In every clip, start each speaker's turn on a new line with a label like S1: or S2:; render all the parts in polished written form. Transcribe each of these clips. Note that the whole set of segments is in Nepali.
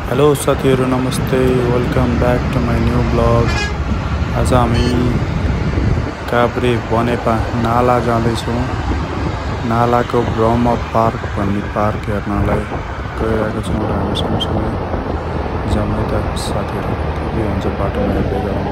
S1: हेलो साथीहरु नमस्ते welcome back to my new blog. आज हामी काभ्रे बनेपा नाला जाँदैछौँ। नालाको ब्रह्म पार्क भन्ने पार्क हेर्नलाई गइरहेका छौँ र हामी सँगसँगै जम्मै त साथीहरु के हुन्छ बाटोमा हेर्दै गरौँ।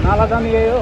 S1: नाला जाने यही हो।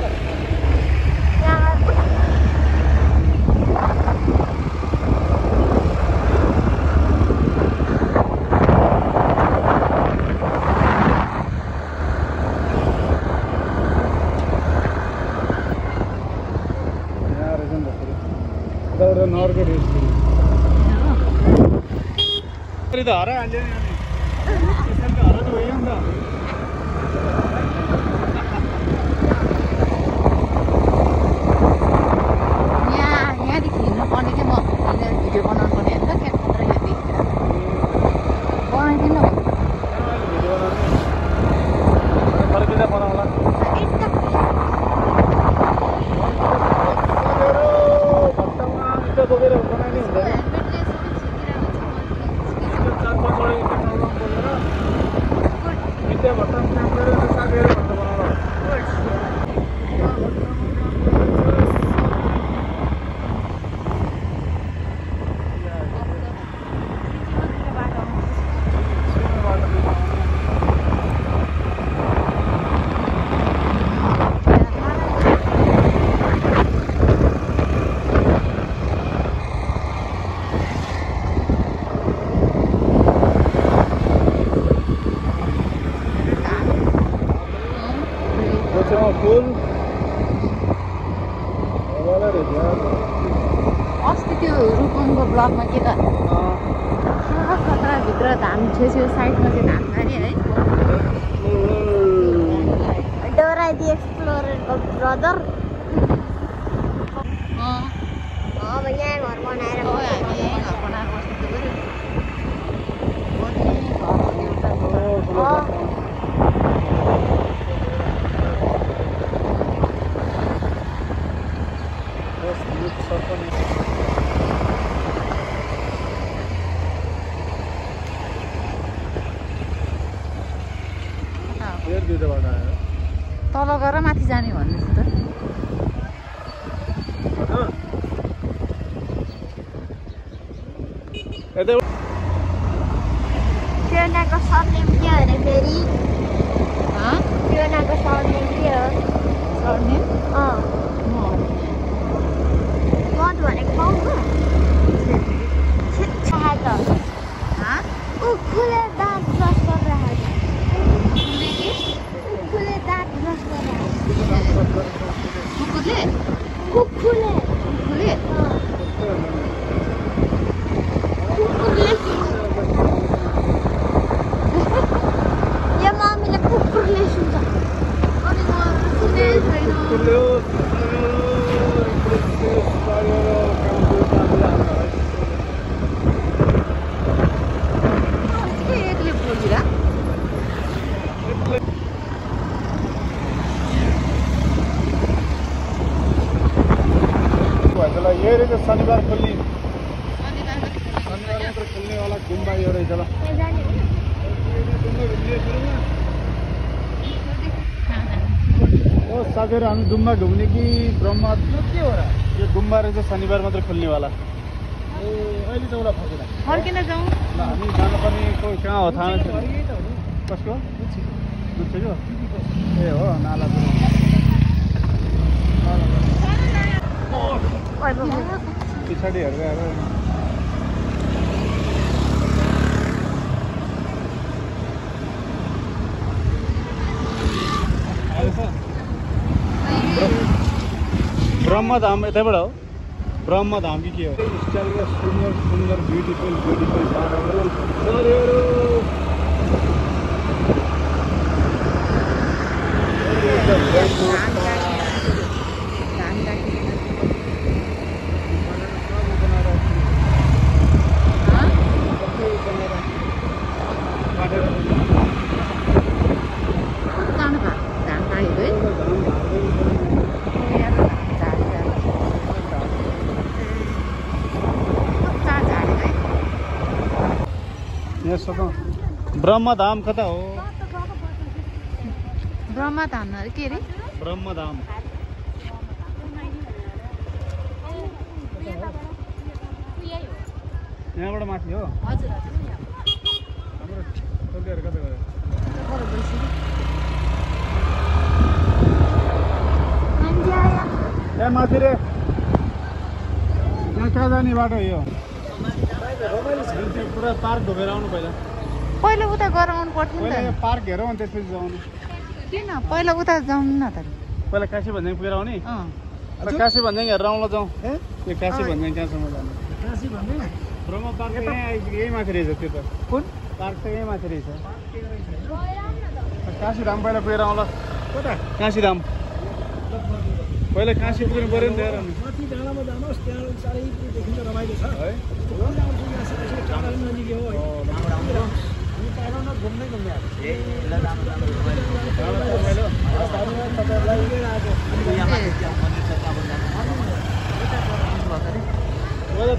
S2: अस्ति त्यो रुकुमको ब्लकमा के त भित्र धाम छेउ साइडमा चाहिँ धाम खाने है
S3: डोरा दि एक्सप्लोररको ब्रदर अब यहाँ घर बनाएर
S2: हामी यहीँ घर बनाएर बस्नु पर्यो। तल गएर माथि जाने भन्दैछु त।
S3: ट्रेनको सरनेम के हो अरे फेरि? ट्रेनको सरनेम के हो?
S2: सरनेम?
S3: मत भनेको पाउँछ? उखुले दाँत ब्रस गरिरहेको कुकुरले दाँत ब्रस गरिरहेको
S2: कुकुरले?
S3: कुकुरले
S2: कुकुरले?
S3: कुकुरले यो मम्मीले कुकुरले सुन्छ।
S2: अनि म सुन्दै छैन।
S1: यो रहेछ शनिबार खोल्ने शनिबार मात्र खोल्नेवाला गुम्बा यो रहेछ ल साथीहरू हामी गुम्बा घुम्ने कि ब्रह्म के हो र यो गुम्बा रहेछ शनिबार मात्र खोल्नेवाला अहिले त उसलाई फर्किँदा
S2: फर्किन जाउँ
S1: ल हामी जानुपर्ने कहाँ हो थाहा छैन कसको दुधको ए हो नाला पछाडि हेर्दै हेर ब्रह्मधाम यतैबाट हो ब्रह्मधाम कि के हो स्टाइलका सुन्दर सुन्दर ब्युटिफुल ब्रह्मधाम कता हो
S2: ब्रह्मधाम के अरे
S1: ब्रह्मधाम यहाँबाट माथि हो
S2: हजुर
S1: हाम्रो टोलीहरू कता गयो यहाँ माथि रे यहाँ कहाँ जाने बाटो यो पुरा पार्क घुमेर आउनु
S2: पहिला उता गएर आउनु पर्थ्यो नि त
S1: पार्क हेरौँ अनि त्यसपछि जाउनु
S2: किन पहिला उता जाउँ न त
S1: पहिला काशी भन्ज्याङ पुगेर आउने काशी भन्ज्याङ हेरेर आउँला जाउँ यो काशी भन्ज्याङ कहाँसम्म जाने काशी भन्ज्याङ ब्रह्म पार्क त यही माथि रहेछ त्यो त कुन पार्क त यही माथि रहेछ काशीधाम पहिला पुगेर आउँला कता काशीधाम पहिला काशी पुग्नु पऱ्यो नि त हेर
S4: माथि डाँडामा जानुहोस् त्यहाँ चारैतिर देखिन्छ रमाइलो छ
S1: है
S4: घुम्दै घुम्दै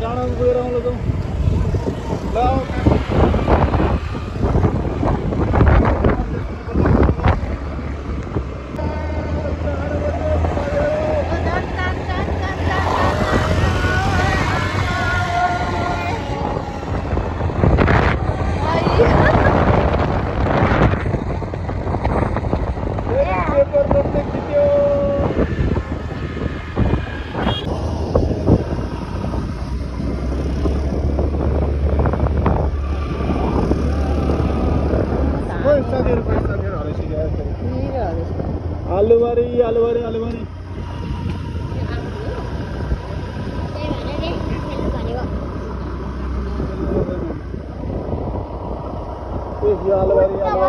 S1: डाँडामा पुगेर आउँला जाउँ ल आलुबारी आलुबारी आलुबारी आलुबारी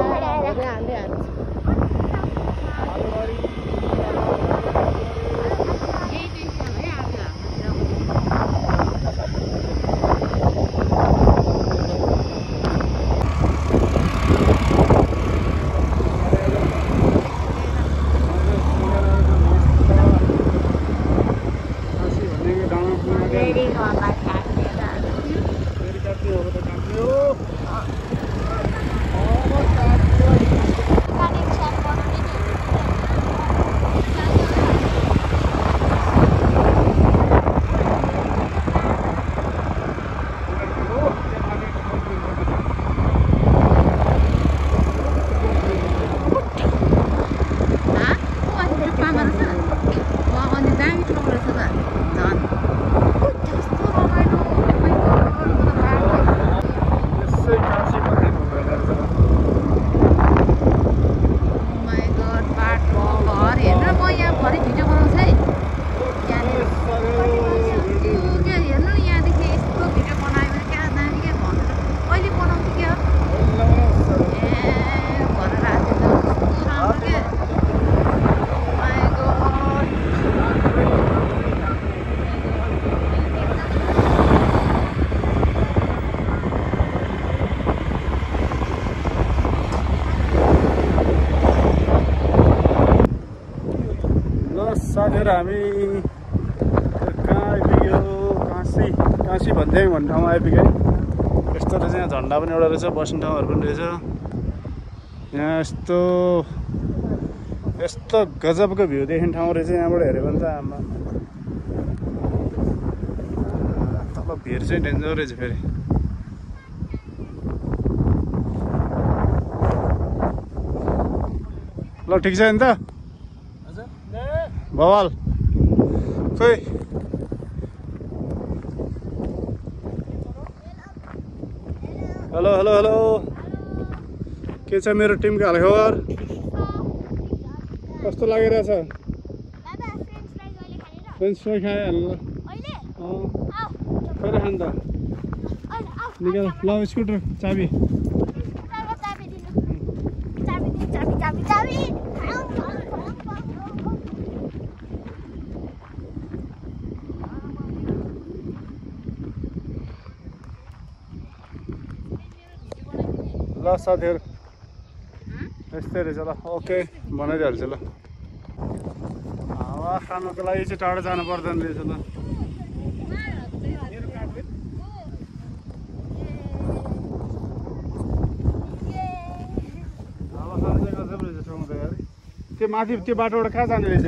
S1: साथीहरु हामी कहाँ आइपुग्यो भन्दै भन्ने ठाउँमा आइपुगेँ। यस्तो रहेछ यहाँ झन्डा पनि एउटा रहेछ, बस्ने ठाउँहरू पनि रहेछ यहाँ। यस्तो गजबको भ्यू देख्ने ठाउँ रहेछ यहाँबाट हेऱ्यो भने त। आमा तल भिर चाहिँ डेन्जर रहेछ फेरि। ल ठिक छ नि त बवाल खोइ। हेलो हेलो हेलो, के छ मेरो टिमको हालखबर? कस्तो लागिरहेछ? फ्रेन्च फ्राई खाइहाल्नु ल। फेरि खानु त निकाल। ल स्कुटर चाबी। ल साथीहरू यस्तै रहेछ ल। ओके बनाइदिइहाल्छु ल। हावा खानुको लागि चाहिँ टाढो जानु पर्दैन रहेछ ल। हावा खानु चाहिँ गजब रहेछ ठाउँ त यार। त्यो माथि त्यो बाटोबाट कहाँ जाने रहेछ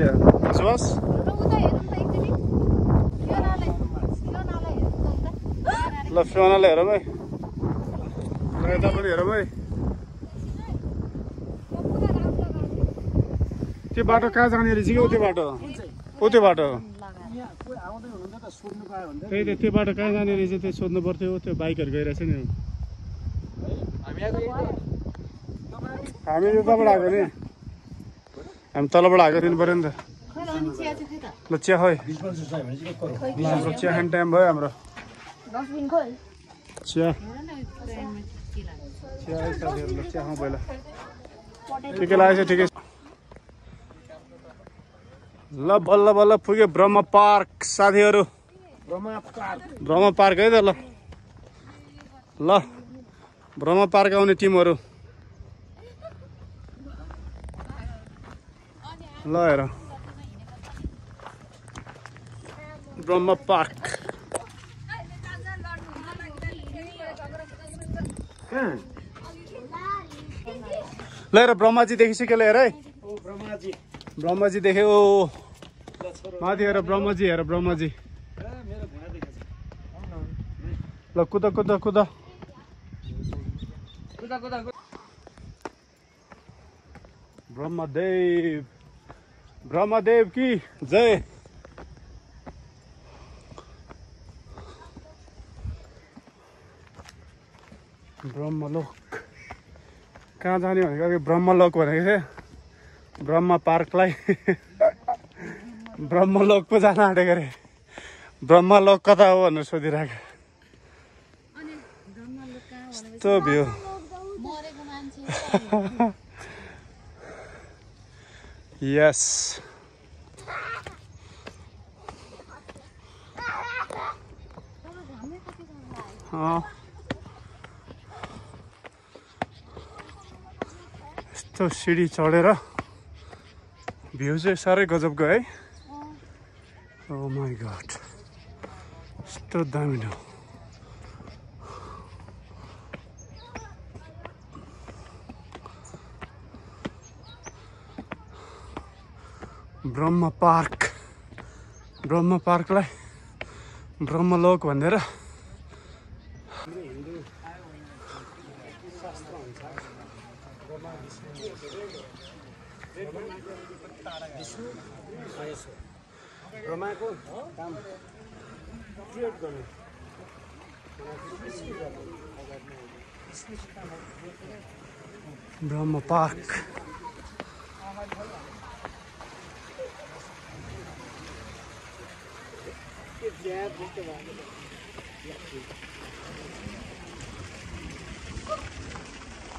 S1: बसोबास? ल फियोनालाई हेरौँ है, यता पनि हेरौँ है। त्यो बाटो कहाँ जाने रहेछ कि? त्यो बाटो त्यो बाटो त्यही त, त्यो बाटो कहाँ जाने रहेछ त्यो सोध्नु पर्थ्यो। त्यो बाइकहरू गइरहेछ नि। हामी उताबाट आएको नि, हामी तलबाट आएको दिनु पऱ्यो नि त। ल चिया खोइ, चिया खाने टाइम भयो हाम्रो। चिया चिया साथीहरू ल चिया खाउँ पहिला। ठिकै लागेको छ, ठिकै छ। ल बल्ल बल्ल पुग्यो ब्रह्म पार्क साथीहरू। ब्रह्म पार्क है त। ल ल ब्रह्म पार्क आउने टिमहरू ल हेर ब्रह्म पार्क। ल हेर ब्रह्माजी देखिसक्यो। ल हेर है ब्रह्माजी देख्यो माथि। हेर ब्रह्माजी, हेर ब्रह्माजी। ल कुदा कुदा कुदा। ब्रह्मदेव ब्रह्मदेव की जय। ब्रह्मलोक कहाँ जाने भनेको? ब्रह्मलोक भनेको थियो ब्रह्म पार्कलाई ब्रह्मलोक पो जान आँटेको अरे। ब्रह्मलोक कता हो भनेर सोधिरहेको। यस्तो भ्यू। यस यस्तो सिडी चढेर भ्यू चाहिँ साह्रै गजबको है। ओ माई गॉड यस्तो दामी ठाउँ। ब्रह्म पार्क, ब्रह्म पार्कलाई ब्रह्मलोक भनेर ब्रह्माको काम क्रिएट गर्ने। ब्रह्म पार्क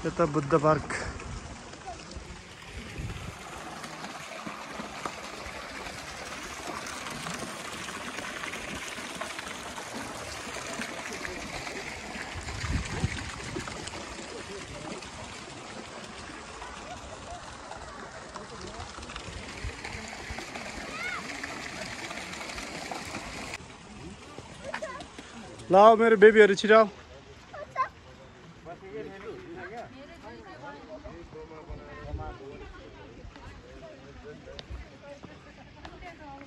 S1: यता बुद्ध पार्क। ल मेरो बेबीहरू छिटो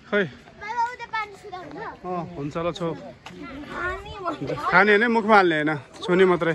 S1: खै
S3: बाबा उता पानी सुधा हुन्छ
S1: हुन्छ ल छो
S3: खाने
S1: खाने होइन मुखमा हाल्ने होइन छोनी मात्रै